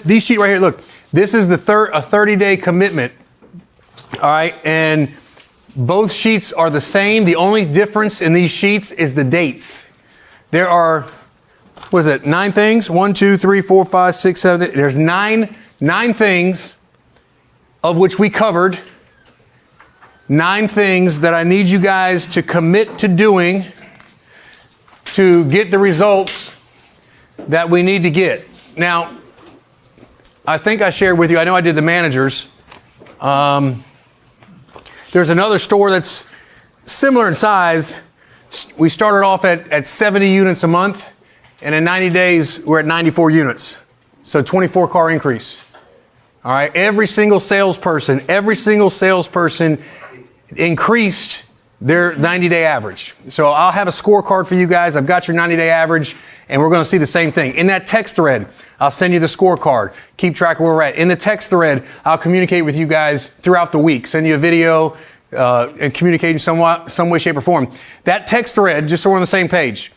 these sheet right here, look, this is a 30-day commitment. All right, and both sheets are the same. The only difference in these sheets is the dates. There are, what is it, 9 things? 1, 2, 3, 4, 5, 6, 7, 8. There's nine things of which we covered. 9 things that I need you guys to commit to doing to get the results that we need to get. Now, I think I shared with you, I know I did the managers. There's another store that's similar in size. We started off at 70 units a month, and in 90 days, we're at 94 units. So 24 car increase. All right, every single salesperson increased their 90-day average. So I'll have a scorecard for you guys. I've got your 90-day average, and we're going to see the same thing. In that text thread, I'll send you the scorecard. Keep track of where we're at. In the text thread, I'll communicate with you guys throughout the week. Send you a video and communicate in some way, shape, or form. That text thread, just so we're on the same page,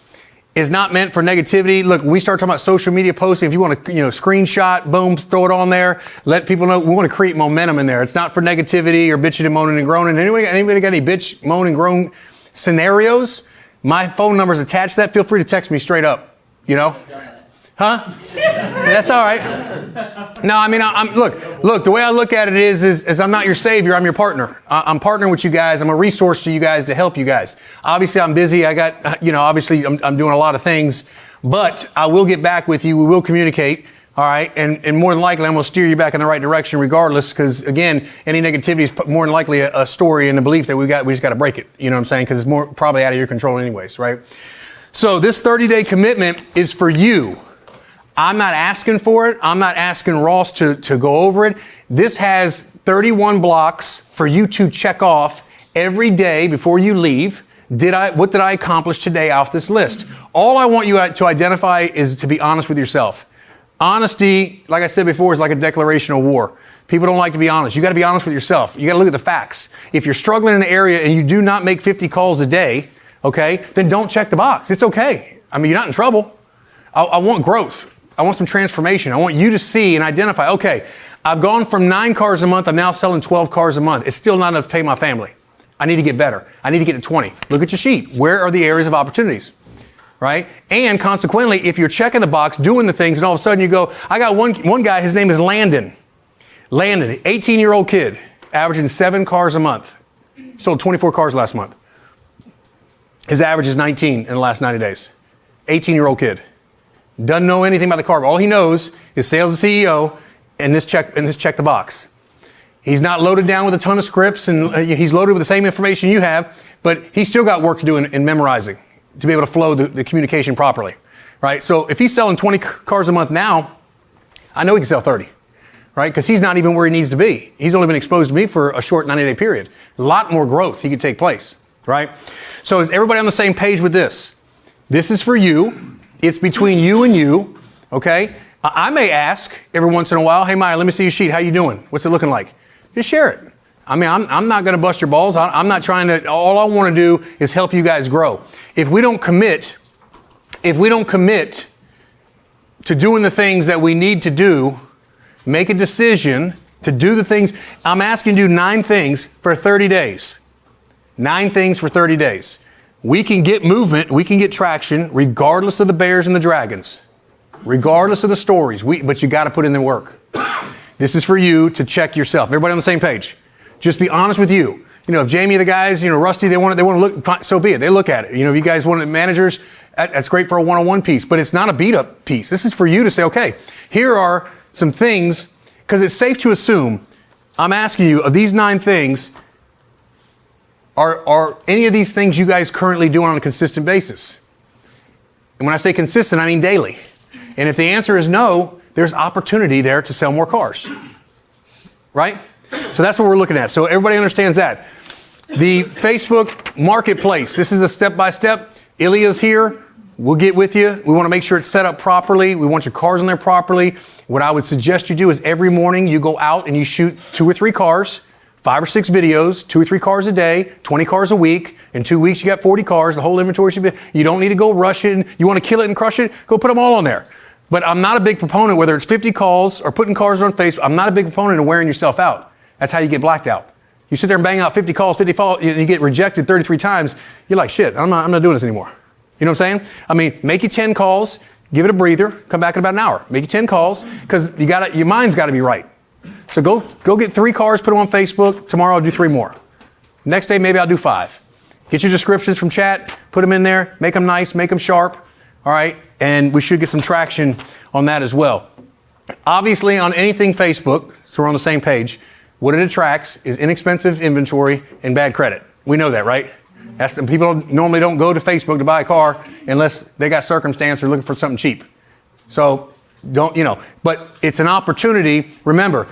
is not meant for negativity. Look, when we start talking about social media posting, if you want to, screenshot, boom, throw it on there, let people know. We want to create momentum in there. It's not for negativity or bitching and moaning and groaning. Anybody got any bitch, moan, and groan scenarios? My phone number is attached to that. Feel free to text me straight up. Huh? That's all right. No, I mean, look, the way I look at it is I'm not your savior. I'm your partner. I'm partnering with you guys. I'm a resource to you guys to help you guys. Obviously, I'm busy. I got, obviously I'm doing a lot of things, but I will get back with you. We will communicate. All right. And more than likely, I'm going to steer you back in the right direction regardless. Because again, any negativity is more than likely a story and a belief that we just got to break it. You know what I'm saying? Because it's more probably out of your control anyways. Right. So this 30-day commitment is for you. I'm not asking for it. I'm not asking Ross to go over it. This has 31 blocks for you to check off every day before you leave. What did I accomplish today off this list? All I want you to identify is to be honest with yourself. Honesty, like I said before, is like a declaration of war. People don't like to be honest. You got to be honest with yourself. You got to look at the facts. If you're struggling in an area and you do not make 50 calls a day, okay, then don't check the box. It's okay. I mean, you're not in trouble. I want growth. I want some transformation. I want you to see and identify, okay, I've gone from 9 cars a month. I'm now selling 12 cars a month. It's still not enough to pay my family. I need to get better. I need to get to 20. Look at your sheet. Where are the areas of opportunities? Right? And consequently, if you're checking the box, doing the things, and all of a sudden you go, I got one guy, his name is Landon. Landon, 18-year-old kid, averaging 7 cars a month. Sold 24 cars last month. His average is 19 in the last 90 days. 18-year-old kid. Doesn't know anything about the car. All he knows is sales and CEO and this check the box. He's not loaded down with a ton of scripts and he's loaded with the same information you have, but he's still got work to do in memorizing to be able to flow the communication properly, right? So if he's selling 20 cars a month now, I know he can sell 30, right? Because he's not even where he needs to be. He's only been exposed to me for a short 90-day period. A lot more growth he could take place, right? So is everybody on the same page with this? This is for you. It's between you and you, okay? I may ask every once in a while, hey, Maya, let me see your sheet. How you doing? What's it looking like? Just share it. I mean, I'm not going to bust your balls. I'm not trying to, all I want to do is help you guys grow. If we don't commit to doing the things that we need to do, make a decision to do the things. I'm asking you to do 9 things for 30 days. 9 things for 30 days. We can get movement, we can get traction, regardless of the bears and the dragons, regardless of the stories, but you got to put in the work. This is for you to check yourself. Everybody on the same page. Just be honest with you. If Jamie, the guys, Rusty, they want to look, fine, so be it. They look at it. If you guys want managers, that's great for a one-on-one piece, but it's not a beat-up piece. This is for you to say, okay, here are some things, because it's safe to assume, I'm asking you, of these 9 things, are any of these things you guys currently doing on a consistent basis? And when I say consistent, I mean daily. And if the answer is no, there's opportunity there to sell more cars. Right? So that's what we're looking at. So everybody understands that. The Facebook marketplace, this is a step-by-step. Ilya's here. We'll get with you. We want to make sure it's set up properly. We want your cars in there properly. What I would suggest you do is every morning you go out and you shoot 2 or 3 cars. 5 or 6 videos, 2 or 3 cars a day, 20 cars a week. In 2 weeks, you got 40 cars. The whole inventory should be, you don't need to go rush it. You want to kill it and crush it? Go put them all on there. But I'm not a big proponent, whether it's 50 calls or putting cars on Facebook, I'm not a big proponent of wearing yourself out. That's how you get blacked out. You sit there and bang out 50 calls, and you get rejected 33 times. You're like, shit, I'm not doing this anymore. You know what I'm saying? I mean, make you 10 calls, give it a breather, come back in about an hour. Make you 10 calls, because your mind's got to be right. So go get 3 cars, put them on Facebook. Tomorrow I'll do 3 more. Next day, maybe I'll do 5. Get your descriptions from chat, put them in there, make them nice, make them sharp. All right. And we should get some traction on that as well. Obviously, on anything Facebook, so we're on the same page, what it attracts is inexpensive inventory and bad credit. We know that, right? People normally don't go to Facebook to buy a car unless they got circumstance or looking for something cheap. So but it's an opportunity. Remember,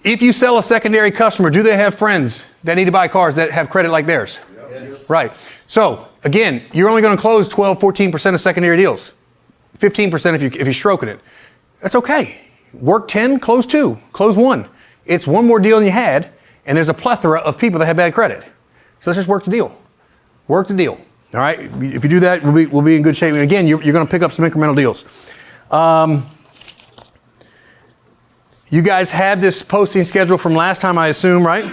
if you sell a secondary customer, do they have friends that need to buy cars that have credit like theirs? Yes. Right. So again, you're only going to close 12, 14% of secondary deals. 15% if you're stroking it. That's okay. Work 10, close 2, close 1. It's one more deal than you had, and there's a plethora of people that have bad credit. So let's just work the deal. Work the deal. All right. If you do that, we'll be in good shape. And again, you're going to pick up some incremental deals. You guys have this posting schedule from last time, I assume, right?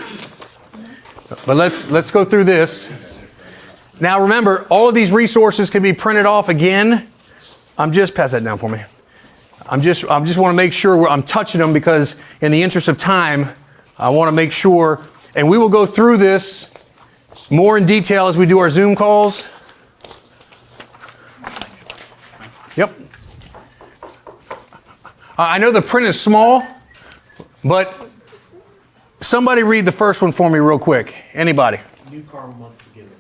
But let's go through this. Now remember, all of these resources can be printed off again. Pass that down for me. I just want to make sure I'm touching them, because in the interest of time, I want to make sure, and we will go through this more in detail as we do our Zoom calls. Yep. I know the print is small, but somebody read the first one for me real quick. Anybody? New car month beginning.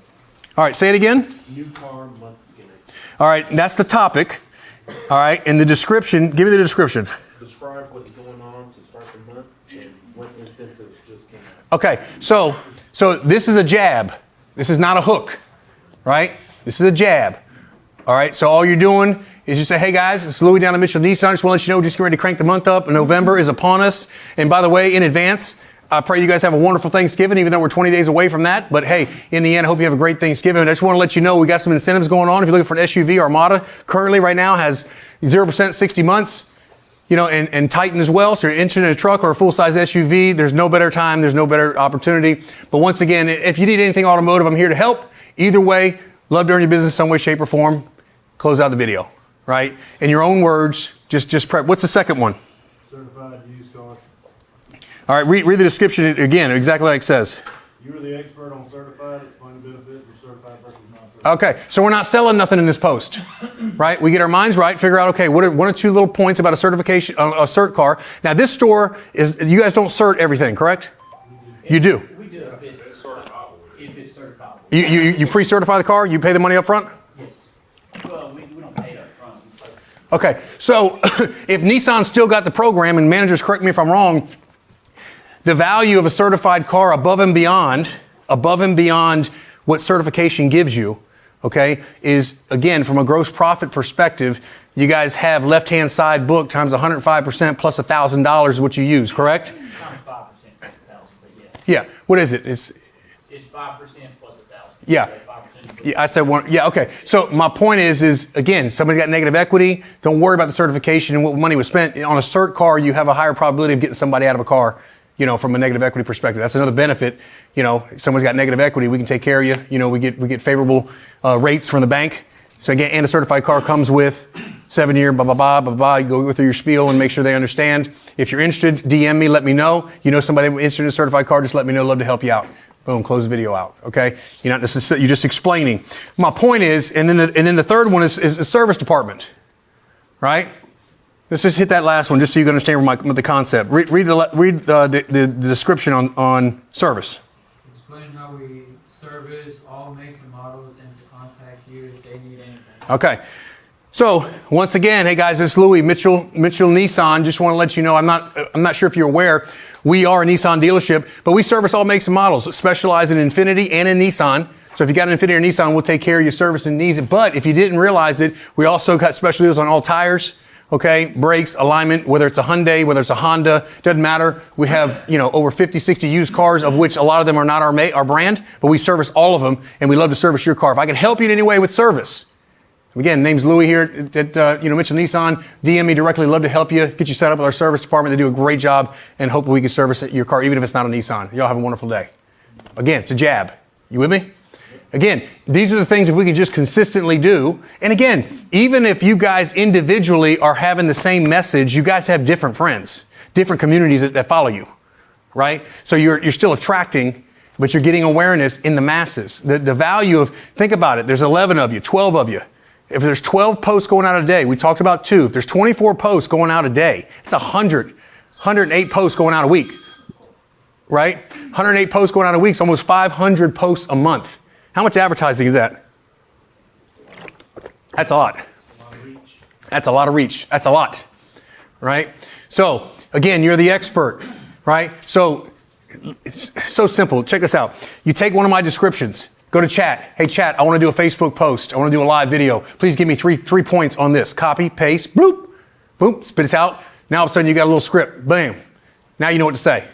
All right, say it again. New car month beginning. All right, that's the topic. All right, and the description, give me the description. Describe what's going on to start the month and what incentives just came out. Okay, so this is a jab. This is not a hook, right? This is a jab. All right, so all you're doing is you say, hey guys, it's Louie down at Mitchell Nissan. Just want to let you know, just getting ready to crank the month up. November is upon us. And by the way, in advance, I pray you guys have a wonderful Thanksgiving, even though we're 20 days away from that. But hey, in the end, I hope you have a great Thanksgiving. I just want to let you know we got some incentives going on. If you're looking for an SUV, Armada currently right now has 0% 60 months, and Titan as well. So you're interested in a truck or a full-size SUV, there's no better time, there's no better opportunity. But once again, if you need anything automotive, I'm here to help. Either way, love to earn your business some way, shape, or form. Close out the video, right? In your own words, just prep. What's the second one? Certified used car. All right, read the description again, exactly like it says. You are the expert on certified. Explain the benefits of certified versus non-certified. Okay, so we're not selling nothing in this post, right? We get our minds right, figure out, okay, what are 1 or 2 little points about a certification, a cert car. Now, this store you guys don't cert everything, correct? You do. We do if it's certified. You pre-certify the car? You pay the money up front? Yes. Well, we don't pay it up front. Okay, so if Nissan still got the program, and managers correct me if I'm wrong, the value of a certified car above and beyond what certification gives you, okay, is, again, from a gross profit perspective, you guys have left-hand side book times 105% plus $1,000 is what you use, correct? Times 5% plus 1,000, but Yeah. What is it? It's 5% plus 1,000. Yeah. Yeah, I said one. Yeah, okay. So my point is again, somebody's got negative equity. Don't worry about the certification and what money was spent. On a cert car, you have a higher probability of getting somebody out of a car, from a negative equity perspective. That's another benefit. If someone's got negative equity, we can take care of you. We get favorable rates from the bank. So again, and a certified car comes with 7-year, blah, blah, blah, blah, blah. You go through your spiel and make sure they understand. If you're interested, DM me, let me know. Somebody interested in a certified car, just let me know. Love to help you out. Boom, close the video out. Okay, you're just explaining. My point is, and then the third one is the service department, right? Let's just hit that last one, just so you can understand the concept. Read the description on service. Explain how we service all makes and models and to contact you if they need anything. Okay. So once again, hey guys, it's Louie, Mitchell Nissan. Just want to let you know, I'm not sure if you're aware, we are a Nissan dealership, but we service all makes and models, specialize in Infiniti and in Nissan. So if you got an Infiniti or Nissan, we'll take care of your service and needs. But if you didn't realize it, we also got special deals on all tires. Okay, brakes, alignment, whether it's a Hyundai, whether it's a Honda, doesn't matter. We have, over 50, 60 used cars, of which a lot of them are not our brand, but we service all of them, and we love to service your car. If I can help you in any way with service, Again, name's Louie here at Mitchell Nissan. DM me directly. Love to help you, get you set up with our service department. They do a great job, and hopefully we can service your car even if it's not a Nissan. Y'all have a wonderful day. Again, it's a jab. You with me? Again, these are the things if we can just consistently do. And again, even if you guys individually are having the same message, you guys have different friends, different communities that follow you, right? So you're still attracting, but you're getting awareness in the masses. The value of, think about it, there's 11 of you, 12 of you. If there's 12 posts going out a day, we talked about 2. If there's 24 posts going out a day, it's 108 posts going out a week, right? 108 posts going out a week is almost 500 posts a month. How much advertising is that? That's a lot. That's a lot of reach. That's a lot, right? So again, you're the expert, right? So it's so simple. Check this out. You take one of my descriptions. Go to chat. Hey, chat, I want to do a Facebook post. I want to do a live video. Please give me three points on this. Copy, paste, bloop, boom, spit it out. Now all of a sudden you got a little script. Bam. Now you know what to say.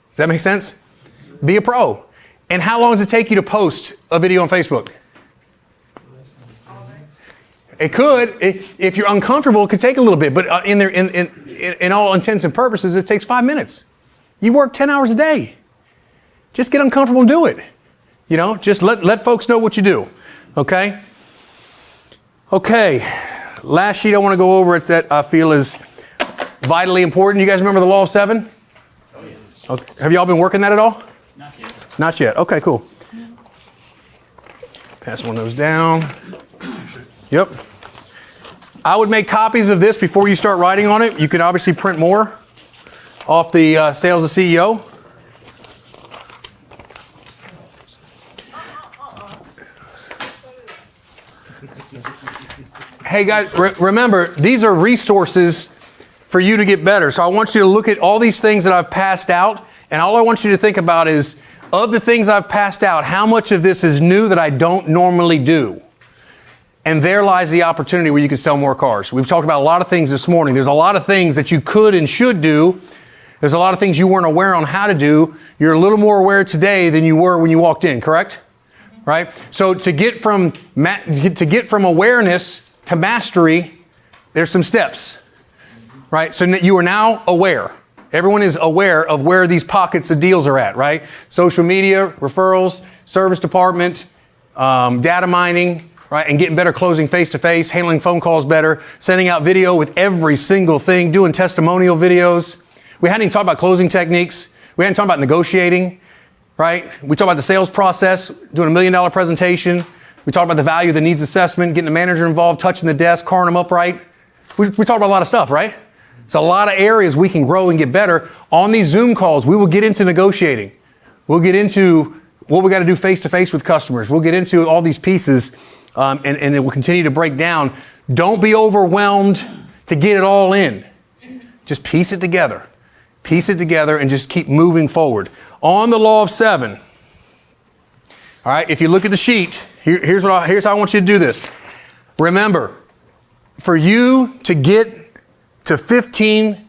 Does that make sense? Be a pro. And how long does it take you to post a video on Facebook? It could. If you're uncomfortable, it could take a little bit. But in all intents and purposes, it takes 5 minutes. You work 10 hours a day. Just get uncomfortable and do it. Just let folks know what you do. Okay? Okay. Last sheet I want to go over that I feel is vitally important. You guys remember the law of 7? Oh, yes. Okay. Have y'all been working that at all? Not yet. Not yet. Okay, cool. Pass one of those down. Yep. I would make copies of this before you start writing on it. You can obviously print more off the Sales of CEO. Hey guys, remember, these are resources for you to get better. So I want you to look at all these things that I've passed out, and all I want you to think about is, of the things I've passed out, how much of this is new that I don't normally do? And there lies the opportunity where you can sell more cars. We've talked about a lot of things this morning. There's a lot of things that you could and should do. There's a lot of things you weren't aware on how to do. You're a little more aware today than you were when you walked in, correct? Right? So to get from awareness to mastery, there's some steps, right? So you are now aware. Everyone is aware of where these pockets of deals are at, right? Social media, referrals, service department, data mining, right? And getting better closing face-to-face, handling phone calls better, sending out video with every single thing, doing testimonial videos. We hadn't even talked about closing techniques. We hadn't talked about negotiating, right? We talked about the sales process, doing $1 million presentation. We talked about the value of the needs assessment, getting the manager involved, touching the desk, carring them upright. We talked about a lot of stuff, right? It's a lot of areas we can grow and get better. On these Zoom calls, we will get into negotiating. We'll get into what we got to do face-to-face with customers. We'll get into all these pieces, and it will continue to break down. Don't be overwhelmed to get it all in. Just piece it together. Piece it together and just keep moving forward. On the law of 7. All right, if you look at the sheet, here's how I want you to do this. Remember, for you to get to 15,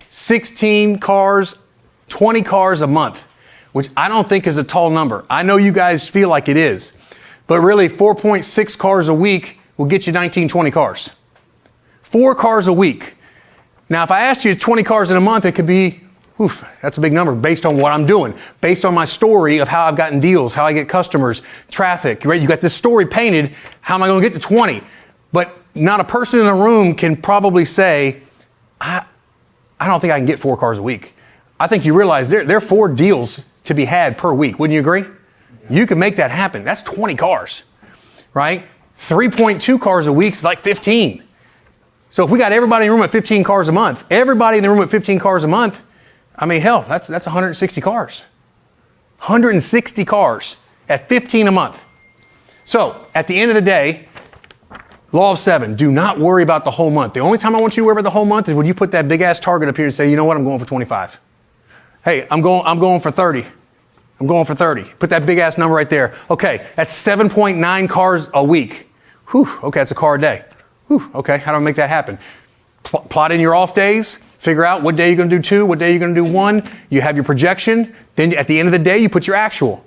16 cars, 20 cars a month, which I don't think is a tall number. I know you guys feel like it is, but really 4.6 cars a week will get you 19, 20 cars. 4 cars a week. Now, if I asked you 20 cars in a month, it could be, that's a big number based on what I'm doing, based on my story of how I've gotten deals, how I get customers, traffic, right? You got this story painted. How am I going to get to 20? But not a person in the room can probably say, I don't think I can get 4 cars a week. I think you realize there are 4 deals to be had per week. Wouldn't you agree? You can make that happen. That's 20 cars, right? 3.2 cars a week is like 15. So if we got everybody in the room at 15 cars a month, everybody in the room at 15 cars a month, I mean, hell, that's 160 cars. 160 cars at 15 a month. So at the end of the day, law of 7, do not worry about the whole month. The only time I want you to worry about the whole month is when you put that big ass target up here and say, you know what, I'm going for 25. Hey, I'm going for 30. I'm going for 30. Put that big ass number right there. Okay, that's 7.9 cars a week. Whew, okay, that's a car a day. Whew, okay, how do I make that happen? Plot in your off days. Figure out what day you're going to do 2, what day you're going to do 1. You have your projection. Then at the end of the day, you put your actual.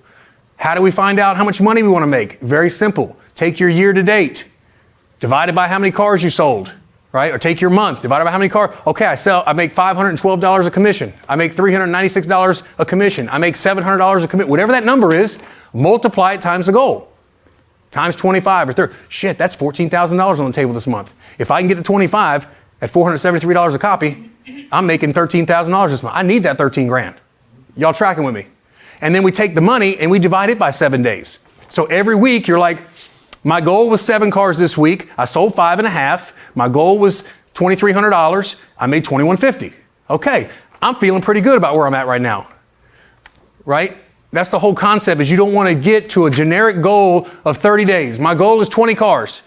How do we find out how much money we want to make? Very simple. Take your year to date. divided by how many cars you sold, right? Or take your month, divided by how many cars. Okay, I make $512 a commission. I make $396 a commission. I make $700 a commission. Whatever that number is, multiply it times the goal. Times 25 or 30. Shit, that's $14,000 on the table this month. If I can get to 25 at $473 a copy, I'm making $13,000 this month. I need that 13 grand. Y'all tracking with me? And then we take the money and we divide it by 7 days. So every week you're like, my goal was 7 cars this week. I sold 5.5. My goal was $2,300. I made $2,150. Okay, I'm feeling pretty good about where I'm at right now. Right? That's the whole concept, is you don't want to get to a generic goal of 30 days. My goal is 20 cars.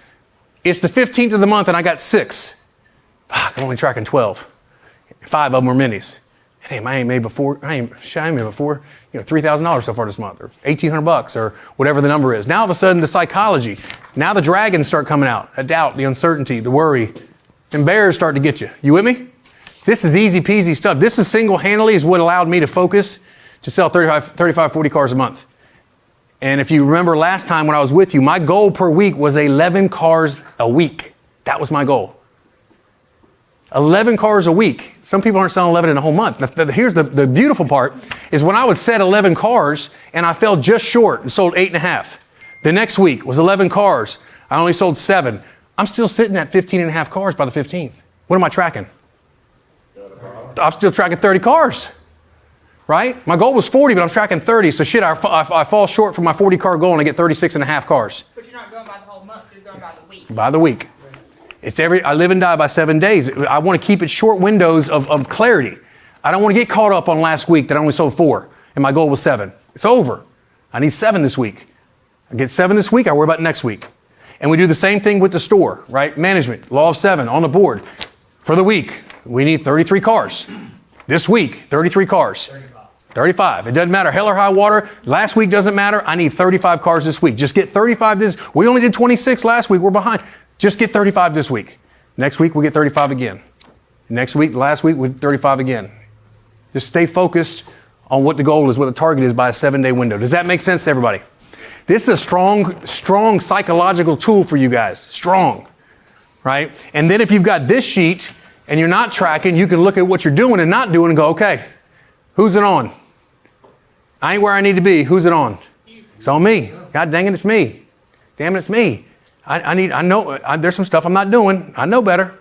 It's the 15th of the month and I got 6. Fuck, I'm only tracking 12. 5 of them were minis. Damn, I ain't made before, $3,000 so far this month, or $1,800 or whatever the number is. Now all of a sudden the psychology, now the dragons start coming out. The doubt, the uncertainty, the worry, and bears start to get you. You with me? This is easy peasy stuff. This is single-handedly is what allowed me to focus to sell 35, 40 cars a month. And if you remember last time when I was with you, my goal per week was 11 cars a week. That was my goal. 11 cars a week. Some people aren't selling 11 in a whole month. Here's the beautiful part, is when I would set 11 cars and I fell just short and sold 8.5. The next week was 11 cars. I only sold 7. I'm still sitting at 15.5 cars by the 15th. What am I tracking? I'm still tracking 30 cars. Right? My goal was 40, but I'm tracking 30. So shit, I fall short from my 40 car goal and I get 36.5 cars. But you're not going by the whole month, you're going by the week. By the week. I live and die by 7 days. I want to keep it short windows of clarity. I don't want to get caught up on last week that I only sold 4 and my goal was 7. It's over. I need 7 this week. I get 7 this week, I worry about next week. And we do the same thing with the store, right? Management, law of 7 on the board. For the week, we need 33 cars. This week, 33 cars. 35. It doesn't matter. Hell or high water. Last week doesn't matter. I need 35 cars this week. Just get 35 this. We only did 26 last week. We're behind. Just get 35 this week. Next week, we'll get 35 again. Next week, last week, we'll 35 again. Just stay focused on what the goal is, what the target is by a 7-day window. Does that make sense to everybody? This is a strong psychological tool for you guys. Strong. Right? And then if you've got this sheet and you're not tracking, you can look at what you're doing and not doing and go, okay, who's it on? I ain't where I need to be. Who's it on? It's on me. God dang it, it's me. Damn it, it's me. I know there's some stuff I'm not doing. I know better.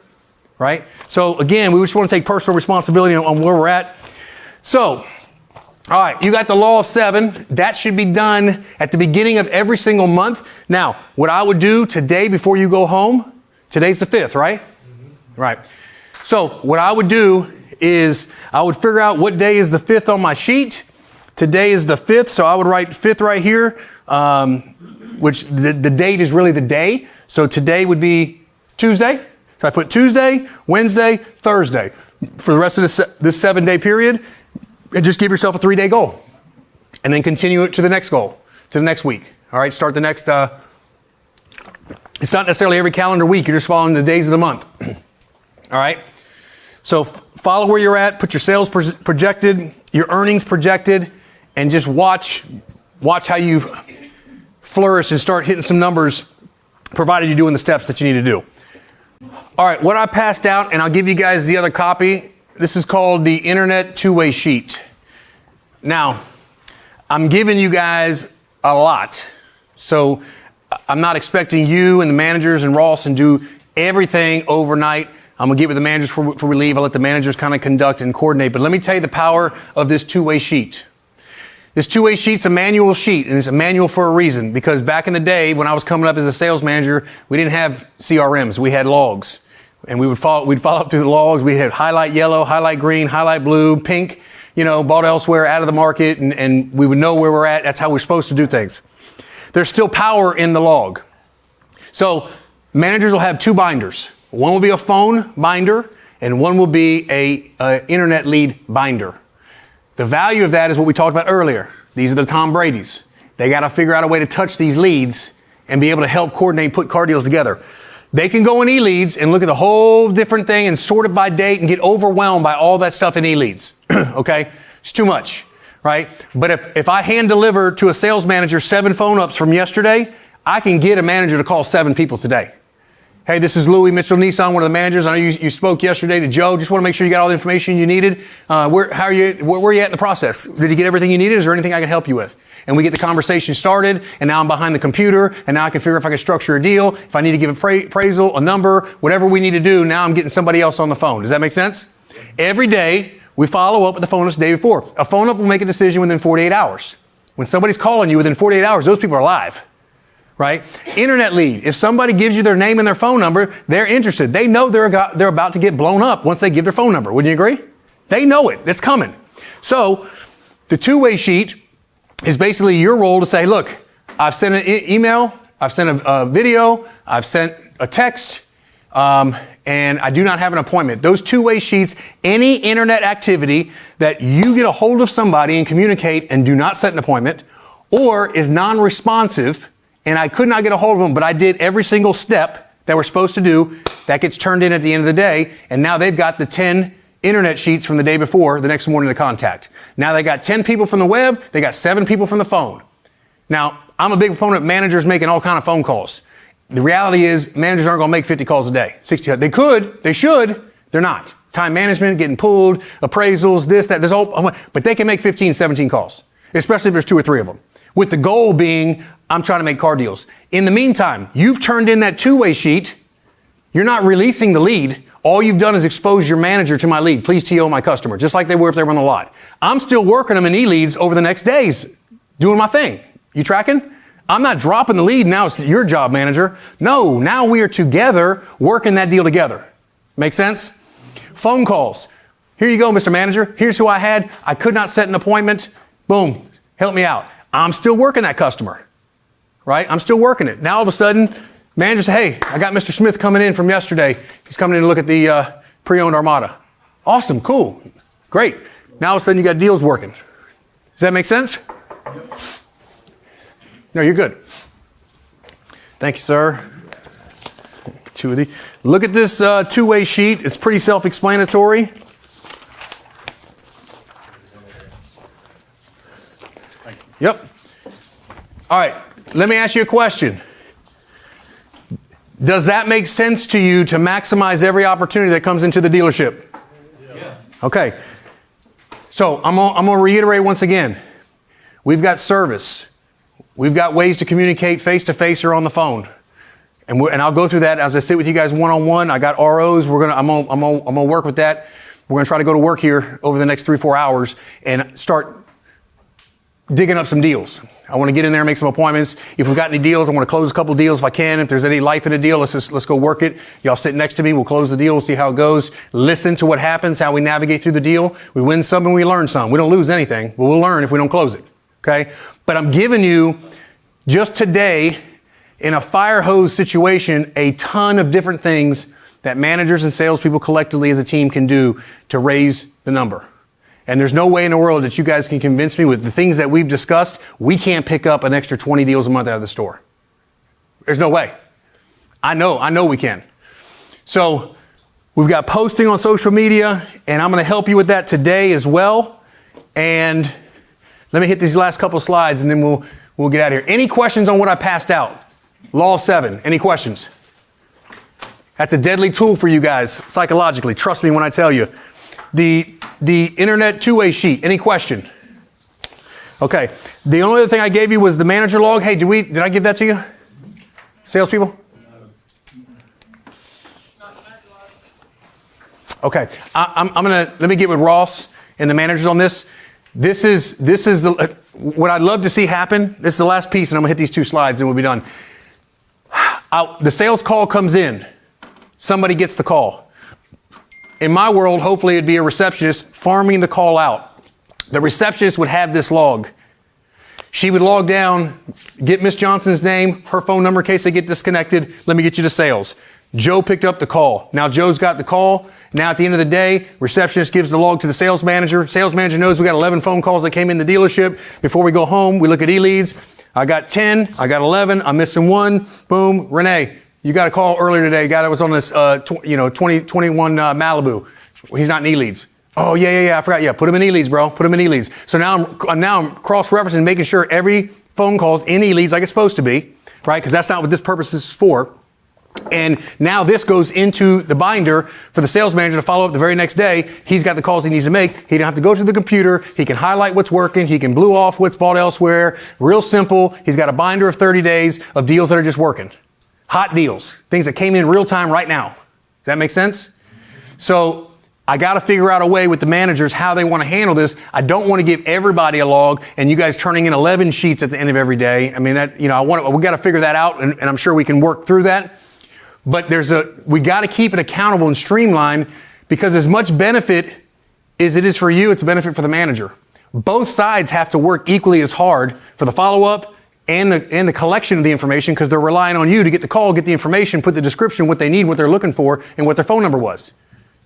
Right? So again, we just want to take personal responsibility on where we're at. So, all right, you got the law of 7. That should be done at the beginning of every single month. Now, what I would do today before you go home, today's the 5th, right? Mm-hmm. Right. So what I would do is I would figure out what day is the 5th on my sheet. Today is the 5th, so I would write 5th right here, which the date is really the day. So today would be Tuesday. So I put Tuesday, Wednesday, Thursday for the rest of this 7-day period. And just give yourself a 3-day goal. And then continue it to the next goal, to the next week. All right, start the next, it's not necessarily every calendar week. You're just following the days of the month. All right. So follow where you're at, put your sales projected, your earnings projected, and just watch how you flourish and start hitting some numbers, provided you're doing the steps that you need to do. All right, what I passed out, and I'll give you guys the other copy. This is called the Internet Two-Way Sheet. Now, I'm giving you guys a lot. So I'm not expecting you and the managers and Ross and do everything overnight. I'm going to give it to the managers before we leave. I'll let the managers kind of conduct and coordinate. But let me tell you the power of this two-way sheet. This two-way sheet's a manual sheet, and it's a manual for a reason. Because back in the day, when I was coming up as a sales manager, we didn't have CRMs. We had logs. And we'd follow up through the logs. We had highlight yellow, highlight green, highlight blue, pink, bought elsewhere, out of the market, and we would know where we're at. That's how we're supposed to do things. There's still power in the log. So managers will have 2 binders. One will be a phone binder, and one will be a internet lead binder. The value of that is what we talked about earlier. These are the Tom Brady's. They got to figure out a way to touch these leads and be able to help coordinate and put car deals together. They can go in e-leads and look at the whole different thing and sort it by date and get overwhelmed by all that stuff in e-leads. Okay? It's too much, right? But if I hand deliver to a sales manager 7 phone ups from yesterday, I can get a manager to call 7 people today. Hey, this is Louie, Mitchell Nissan, one of the managers. I know you spoke yesterday to Joe. Just want to make sure you got all the information you needed. Where are you at in the process? Did you get everything you needed? Is there anything I can help you with? And we get the conversation started, and now I'm behind the computer, and now I can figure if I can structure a deal, if I need to give appraisal, a number, whatever we need to do. Now I'm getting somebody else on the phone. Does that make sense? Every day, we follow up with the phone up the day before. A phone up will make a decision within 48 hours. When somebody's calling you within 48 hours, those people are alive. Right? Internet lead. If somebody gives you their name and their phone number, they're interested. They know they're about to get blown up once they give their phone number. Wouldn't you agree? They know it. It's coming. So the two-way sheet is basically your role to say, look, I've sent an email, I've sent a video, I've sent a text, and I do not have an appointment. Those two-way sheets, any internet activity that you get a hold of somebody and communicate and do not set an appointment, or is non-responsive, and I could not get a hold of them, but I did every single step that we're supposed to do, that gets turned in at the end of the day, and now they've got the 10 internet sheets from the day before, the next morning to contact. Now they got 10 people from the web, they got 7 people from the phone. Now, I'm a big proponent of managers making all kind of phone calls. The reality is, managers aren't going to make 50 calls a day. 60. They could, they should, they're not. Time management, getting pulled, appraisals, this, that, there's all, but they can make 15, 17 calls, especially if there's 2 or 3 of them. With the goal being, I'm trying to make car deals. In the meantime, you've turned in that two-way sheet. You're not releasing the lead. All you've done is expose your manager to my lead. Please TO my customer, just like they were if they were on the lot. I'm still working them in e-leads over the next days, doing my thing. You tracking? I'm not dropping the lead. Now it's your job, manager. No, now we are together working that deal together. Make sense? Phone calls. Here you go, Mr. Manager. Here's who I had. I could not set an appointment. Boom. Help me out. I'm still working that customer, right? I'm still working it. Now all of a sudden, manager says, hey, I got Mr. Smith coming in from yesterday. He's coming in to look at the pre-owned Armada. Awesome, cool, great. Now all of a sudden you got deals working. Does that make sense? Yep. No, you're good. Thank you, sir. 2 of these. Look at this two-way sheet. It's pretty self-explanatory. Yep. All right. Let me ask you a question. Does that make sense to you to maximize every opportunity that comes into the dealership? Yeah. Okay. So I'm going to reiterate once again. We've got service. We've got ways to communicate face-to-face or on the phone. And I'll go through that as I sit with you guys one-on-one. I got ROs. I'm gonna work with that. We're going to try to go to work here over the next 3-4 hours and start digging up some deals. I want to get in there and make some appointments. If we've got any deals, I want to close a couple deals if I can. If there's any life in a deal, let's go work it. Y'all sit next to me. We'll close the deal. We'll see how it goes. Listen to what happens, how we navigate through the deal. We win some and we learn some. We don't lose anything, but we'll learn if we don't close it. Okay? But I'm giving you just today in a fire hose situation a ton of different things that managers and salespeople collectively as a team can do to raise the number. And there's no way in the world that you guys can convince me with the things that we've discussed, we can't pick up an extra 20 deals a month out of the store. There's no way. I know we can. So we've got posting on social media, and I'm going to help you with that today as well. And let me hit these last couple of slides, and then we'll get out of here. Any questions on what I passed out? Law of 7. Any questions? That's a deadly tool for you guys psychologically. Trust me when I tell you. The internet two-way sheet. Any question? Okay. The only other thing I gave you was the manager log. Hey, did I give that to you? Salespeople? Okay. Let me get with Ross and the managers on this. This is what I'd love to see happen. This is the last piece, and I'm gonna hit these 2 slides and we'll be done. The sales call comes in. Somebody gets the call. In my world, hopefully it'd be a receptionist farming the call out. The receptionist would have this log. She would log down, get Miss Johnson's name, her phone number in case they get disconnected. Let me get you to sales. Joe picked up the call. Now Joe's got the call. Now at the end of the day, receptionist gives the log to the sales manager. Sales manager knows we got 11 phone calls that came in the dealership. Before we go home, we look at e-leads. I got 10, I got 11, I'm missing 1. Boom, Renee. You got a call earlier today. Guy that was on this, 2021 Malibu. He's not in e-leads. Oh yeah. I forgot. Yeah, put him in e-leads, bro. Put him in e-leads. So now I'm cross-referencing, making sure every phone call's in e-leads like it's supposed to be, right? Because that's not what this purpose is for. And now this goes into the binder for the sales manager to follow up the very next day. He's got the calls he needs to make. He don't have to go to the computer. He can highlight what's working. He can blue off what's bought elsewhere. Real simple. He's got a binder of 30 days of deals that are just working. Hot deals. Things that came in real time right now. Does that make sense? So I got to figure out a way with the managers how they want to handle this. I don't want to give everybody a log and you guys turning in 11 sheets at the end of every day. I mean, that, we got to figure that out, and I'm sure we can work through that. But we got to keep it accountable and streamlined, because as much benefit as it is for you, it's a benefit for the manager. Both sides have to work equally as hard for the follow-up and the collection of the information, because they're relying on you to get the call, get the information, put the description, what they need, what they're looking for, and what their phone number was.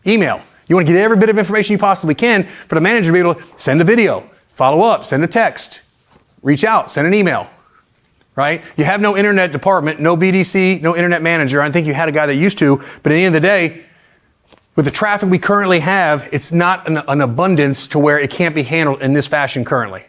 Email. You want to get every bit of information you possibly can for the manager to be able to send a video, follow up, send a text, reach out, send an email, right? You have no internet department, no BDC, no internet manager. I think you had a guy that used to, but at the end of the day, with the traffic we currently have, it's not an abundance to where it can't be handled in this fashion currently.